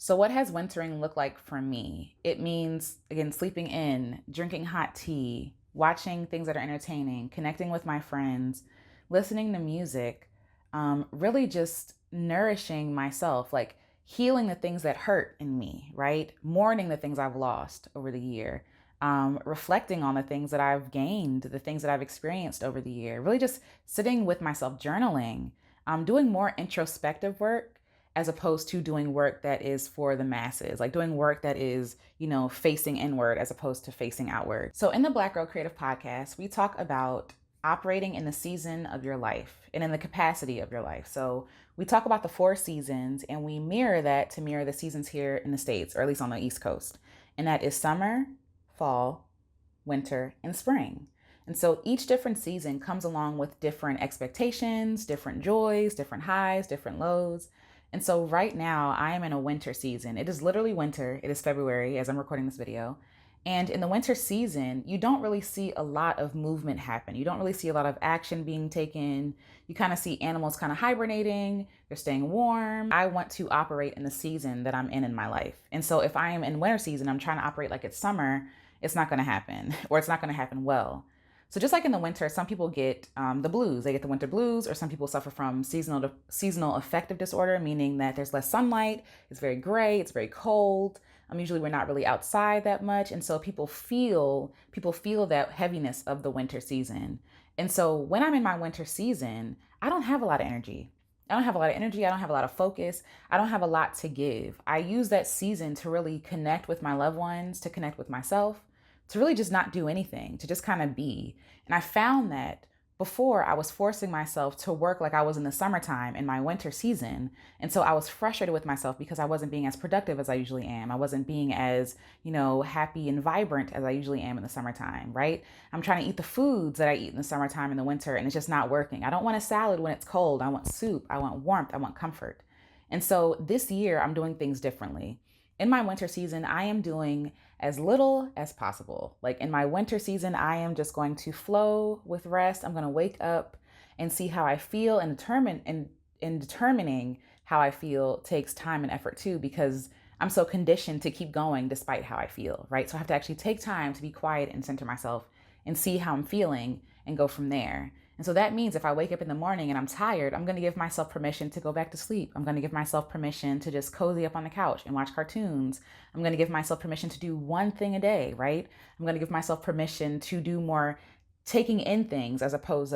So, what has wintering looked like for me? It means, again, sleeping in, drinking hot tea, watching things that are entertaining, connecting with my friends, listening to music, really just nourishing myself, like healing the things that hurt in me, right? Mourning the things I've lost over the year, reflecting on the things that I've gained, the things that I've experienced over the year, really just sitting with myself, journaling, doing more introspective work as opposed to doing work that is for the masses, like doing work that is, facing inward as opposed to facing outward. So in the Black Girl Creative Podcast, we talk about operating in the season of your life and in the capacity of your life. So we talk about the four seasons and we mirror that to mirror the seasons here in the States, or at least on the East Coast. And that is summer, fall, winter, and spring. And so each different season comes along with different expectations, different joys, different highs, different lows. And so right now I am in a winter season. It is literally winter. It is February as I'm recording this video. And in the winter season, you don't really see a lot of movement happen. You don't really see a lot of action being taken. You kind of see animals kind of hibernating. They're staying warm. I want to operate in the season that I'm in my life. And so if I am in winter season, I'm trying to operate like it's summer, it's not going to happen, or it's not going to happen well. So just like in the winter, some people get the blues. They get the winter blues, or some people suffer from seasonal affective disorder, meaning that there's less sunlight. It's very gray. It's very cold. Usually we're not really outside that much, and so people feel that heaviness of the winter season. And so when I'm in my winter season, I don't have a lot of energy. I don't have a lot of energy. I don't have a lot of focus. I don't have a lot to give. I use that season to really connect with my loved ones, to connect with myself, to really just not do anything, to just kind of be. And I found that before I was forcing myself to work like I was in the summertime in my winter season. And so I was frustrated with myself because I wasn't being as productive as I usually am. I wasn't being as, happy and vibrant as I usually am in the summertime, right? I'm trying to eat the foods that I eat in the summertime in the winter, and it's just not working. I don't want a salad when it's cold. I want soup. I want warmth. I want comfort. And so this year I'm doing things differently. In my winter season, I am doing as little as possible. Like in my winter season, I am just going to flow with rest. I'm going to wake up and see how I feel, and determining how I feel takes time and effort too, because I'm so conditioned to keep going despite how I feel, right? So I have to actually take time to be quiet and center myself and see how I'm feeling and go from there. And so that means if I wake up in the morning and I'm tired, I'm going to give myself permission to go back to sleep. I'm going to give myself permission to just cozy up on the couch and watch cartoons. I'm going to give myself permission to do one thing a day, right? I'm going to give myself permission to do more taking in things as opposed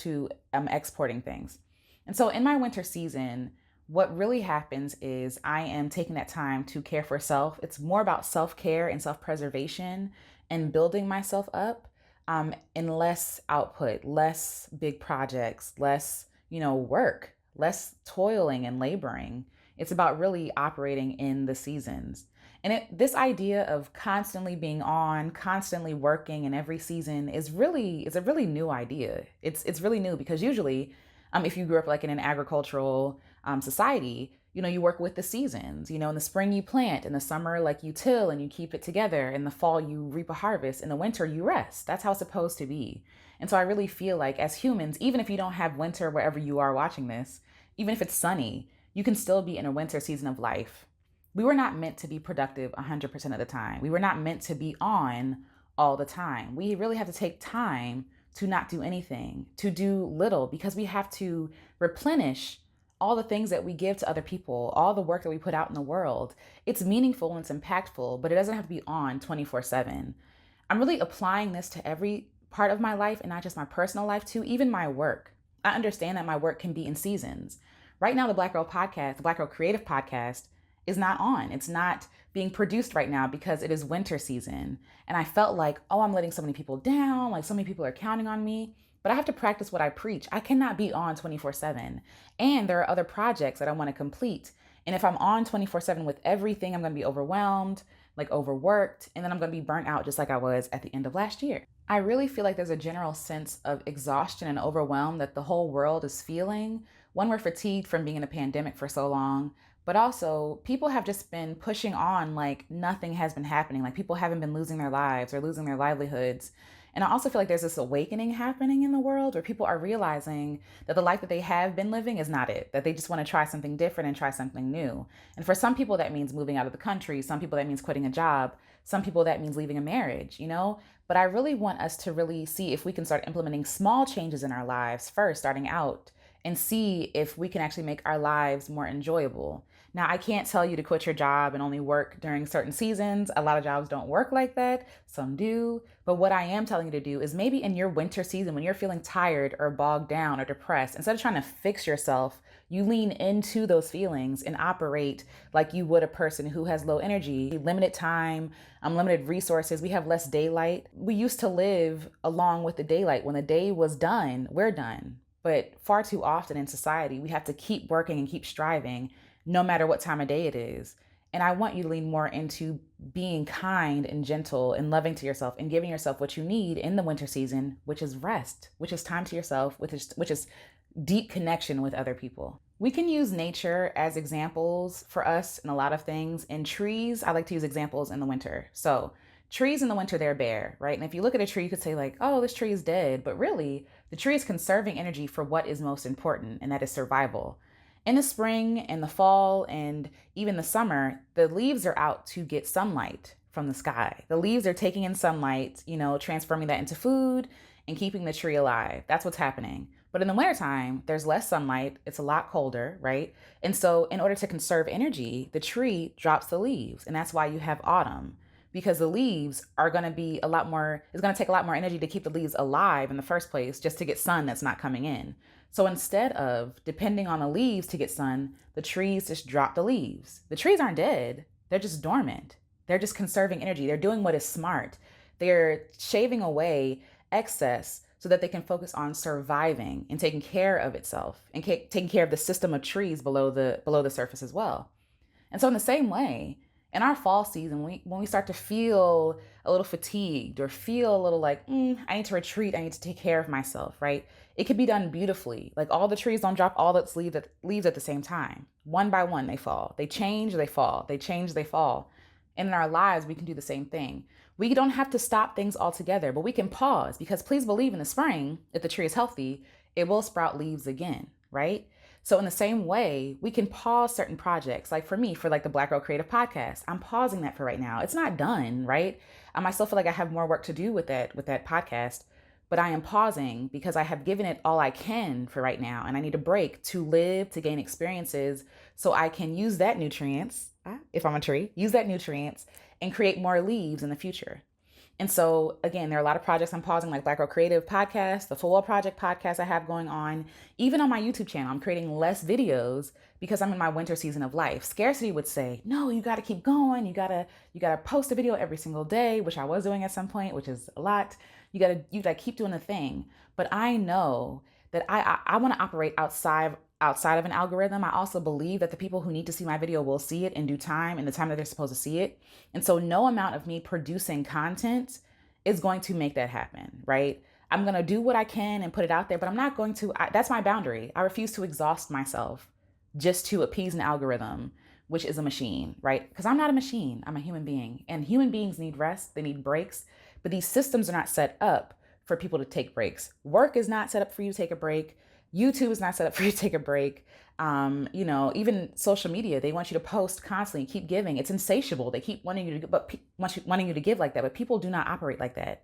to exporting things. And so in my winter season, what really happens is I am taking that time to care for self. It's more about self-care and self-preservation and building myself up. And less output, less big projects, less, work, less toiling and laboring. It's about really operating in the seasons. And this idea of constantly being on, constantly working in every season it's a really new idea. It's really new because usually, if you grew up like in an agricultural society, you work with the seasons. In the spring you plant, in the summer like you till and you keep it together, in the fall you reap a harvest, in the winter you rest. That's how it's supposed to be. And so I really feel like as humans, even if you don't have winter wherever you are watching this, even if it's sunny, you can still be in a winter season of life. We were not meant to be productive 100% of the time. We were not meant to be on all the time. We really have to take time to not do anything, to do little, because we have to replenish all the things that we give to other people, all the work that we put out in the world. It's meaningful and it's impactful, but it doesn't have to be on 24/7. I'm really applying this to every part of my life and not just my personal life too, even my work. I understand that my work can be in seasons. Right now, the Black Girl Creative Podcast is not on. It's not being produced right now because it is winter season. And I felt like, I'm letting so many people down, like so many people are counting on me. But I have to practice what I preach. I cannot be on 24/7. And there are other projects that I want to complete. And if I'm on 24/7 with everything, I'm going to be overwhelmed, like overworked, and then I'm going to be burnt out just like I was at the end of last year. I really feel like there's a general sense of exhaustion and overwhelm that the whole world is feeling. One, we're fatigued from being in a pandemic for so long, but also people have just been pushing on like nothing has been happening. Like people haven't been losing their lives or losing their livelihoods. And I also feel like there's this awakening happening in the world where people are realizing that the life that they have been living is not it, that they just want to try something different and try something new. And for some people, that means moving out of the country. Some people, that means quitting a job. Some people, that means leaving a marriage, you know? But I really want us to really see if we can start implementing small changes in our lives first, starting out, and see if we can actually make our lives more enjoyable. Now, I can't tell you to quit your job and only work during certain seasons. A lot of jobs don't work like that. Some do. But what I am telling you to do is maybe in your winter season, when you're feeling tired or bogged down or depressed, instead of trying to fix yourself, you lean into those feelings and operate like you would a person who has low energy, limited time, limited resources. We have less daylight. We used to live along with the daylight. When the day was done, we're done. But far too often in society, we have to keep working and keep striving no matter what time of day it is. And I want you to lean more into being kind and gentle and loving to yourself and giving yourself what you need in the winter season, which is rest, which is time to yourself, which is deep connection with other people. We can use nature as examples for us in a lot of things. In trees, I like to use examples in the winter. So trees in the winter, they're bare, right? And if you look at a tree, you could say like, oh, this tree is dead. But really, the tree is conserving energy for what is most important, and that is survival. In the spring and the fall and even the summer, the leaves are out to get sunlight from the sky. The leaves are taking in sunlight, transforming that into food and keeping the tree alive. That's what's happening. But in the wintertime, there's less sunlight. It's a lot colder, right? And so in order to conserve energy, the tree drops the leaves. And that's why you have autumn, because the leaves are going to be it's going to take a lot more energy to keep the leaves alive in the first place, just to get sun that's not coming in. So instead of depending on the leaves to get sun, the trees just drop the leaves. The trees aren't dead. They're just dormant. They're just conserving energy. They're doing what is smart. They're shaving away excess so that they can focus on surviving and taking care of itself and taking care of the system of trees below the surface as well. And so in the same way, in our fall season, when we start to feel a little fatigued or feel a little like, I need to retreat, I need to take care of myself, right? It could be done beautifully. Like all the trees don't drop all its leaves at the same time. One by one, they fall. They change, they fall. They change, they fall. And in our lives, we can do the same thing. We don't have to stop things altogether, but we can pause, because please believe in the spring, if the tree is healthy, it will sprout leaves again, right? So in the same way, we can pause certain projects. Like for me, for like the Black Girl Creative Podcast, I'm pausing that for right now. It's not done, right? I still feel like I have more work to do with that podcast, but I am pausing because I have given it all I can for right now. And I need a break to live, to gain experiences so I can use that nutrients, if I'm a tree, use that nutrients and create more leaves in the future. And so, again, there are a lot of projects I'm pausing, like Black Girl Creative Podcast, the Full Well Project podcast I have going on. Even on my YouTube channel, I'm creating less videos because I'm in my winter season of life. Scarcity would say, no, you got to keep going. You got to post a video every single day, which I was doing at some point, which is a lot. You got to keep doing the thing. But I know that I want to operate outside of an algorithm. I also believe that the people who need to see my video will see it in due time, in the time that they're supposed to see it. And so no amount of me producing content is going to make that happen, right? I'm going to do what I can and put it out there, but I'm not going to, that's my boundary. I refuse to exhaust myself just to appease an algorithm, which is a machine, right? Because I'm not a machine, I'm a human being, and human beings need rest, they need breaks, but these systems are not set up for people to take breaks. Work is not set up for you to take a break. YouTube is not set up for you to take a break. Even social media, they want you to post constantly, keep giving. It's insatiable. They keep wanting you to give like that, but people do not operate like that.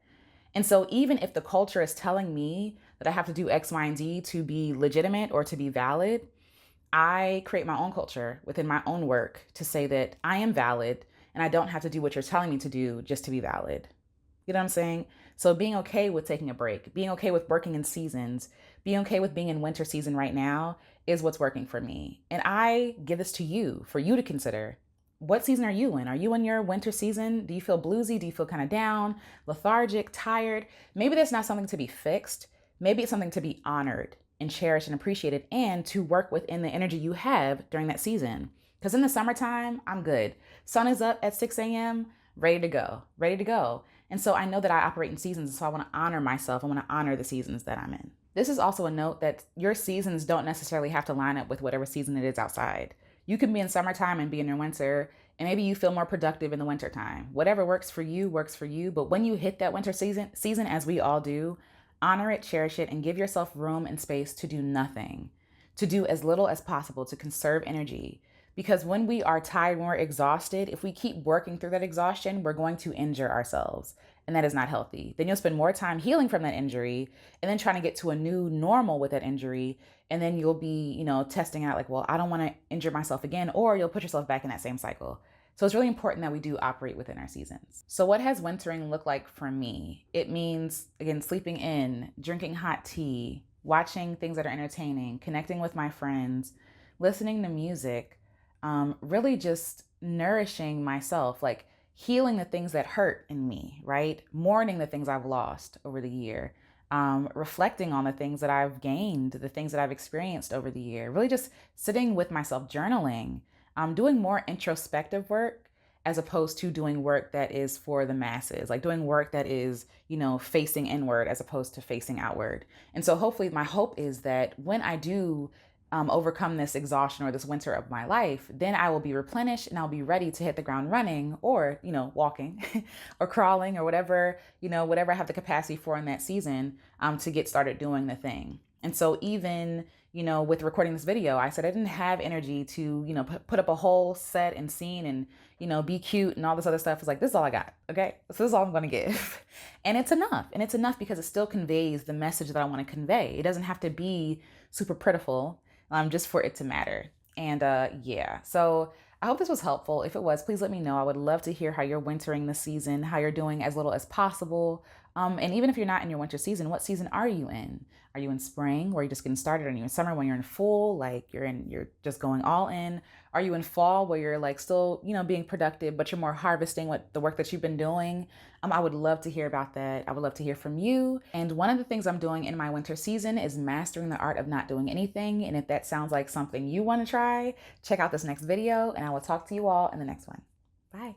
And so even if the culture is telling me that I have to do X, Y, and Z to be legitimate or to be valid, I create my own culture within my own work to say that I am valid and I don't have to do what you're telling me to do just to be valid. You know what I'm saying? So being okay with taking a break, being okay with working in seasons, being okay with being in winter season right now is what's working for me. And I give this to you for you to consider. What season are you in? Are you in your winter season? Do you feel bluesy? Do you feel kind of down, lethargic, tired? Maybe that's not something to be fixed. Maybe it's something to be honored and cherished and appreciated, and to work within the energy you have during that season. Because in the summertime, I'm good. Sun is up at 6 a.m., ready to go. And so I know that I operate in seasons, so I want to honor myself. I want to honor the seasons that I'm in. This is also a note that your seasons don't necessarily have to line up with whatever season it is outside. You can be in summertime and be in your winter, and maybe you feel more productive in the wintertime. Whatever works for you works for you. But when you hit that winter season, as we all do, honor it, cherish it, and give yourself room and space to do nothing, to do as little as possible, to conserve energy. Because when we are tired, when we're exhausted, if we keep working through that exhaustion, we're going to injure ourselves. And that is not healthy. Then you'll spend more time healing from that injury and then trying to get to a new normal with that injury. And then you'll be, testing out like, well, I don't want to injure myself again, or you'll put yourself back in that same cycle. So it's really important that we do operate within our seasons. So what has wintering looked like for me? It means, again, sleeping in, drinking hot tea, watching things that are entertaining, connecting with my friends, listening to music, really just nourishing myself, like healing the things that hurt in me, right? Mourning the things I've lost over the year, reflecting on the things that I've gained, the things that I've experienced over the year, really just sitting with myself, journaling, doing more introspective work as opposed to doing work that is for the masses, like doing work that is, facing inward as opposed to facing outward. And so hopefully my hope is that when I do overcome this exhaustion or this winter of my life, then I will be replenished and I'll be ready to hit the ground running or, walking or crawling or whatever, whatever I have the capacity for in that season to get started doing the thing. And so even, with recording this video, I said I didn't have energy to, put up a whole set and scene and, be cute and all this other stuff. It's like, this is all I got. Okay. So this is all I'm going to give. And it's enough. And it's enough because it still conveys the message that I want to convey. It doesn't have to be super pitiful. Just for it to matter. And yeah, so I hope this was helpful. If it was, please let me know. I would love to hear how you're wintering this season, how you're doing as little as possible. And even if you're not in your winter season, what season are you in? Are you in spring where you're just getting started? Are you in summer when you're in full, like you're just going all in? Are you in fall where you're like still, being productive, but you're more harvesting what the work that you've been doing? I would love to hear about that. I would love to hear from you. And one of the things I'm doing in my winter season is mastering the art of not doing anything. And if that sounds like something you want to try, check out this next video and I will talk to you all in the next one. Bye.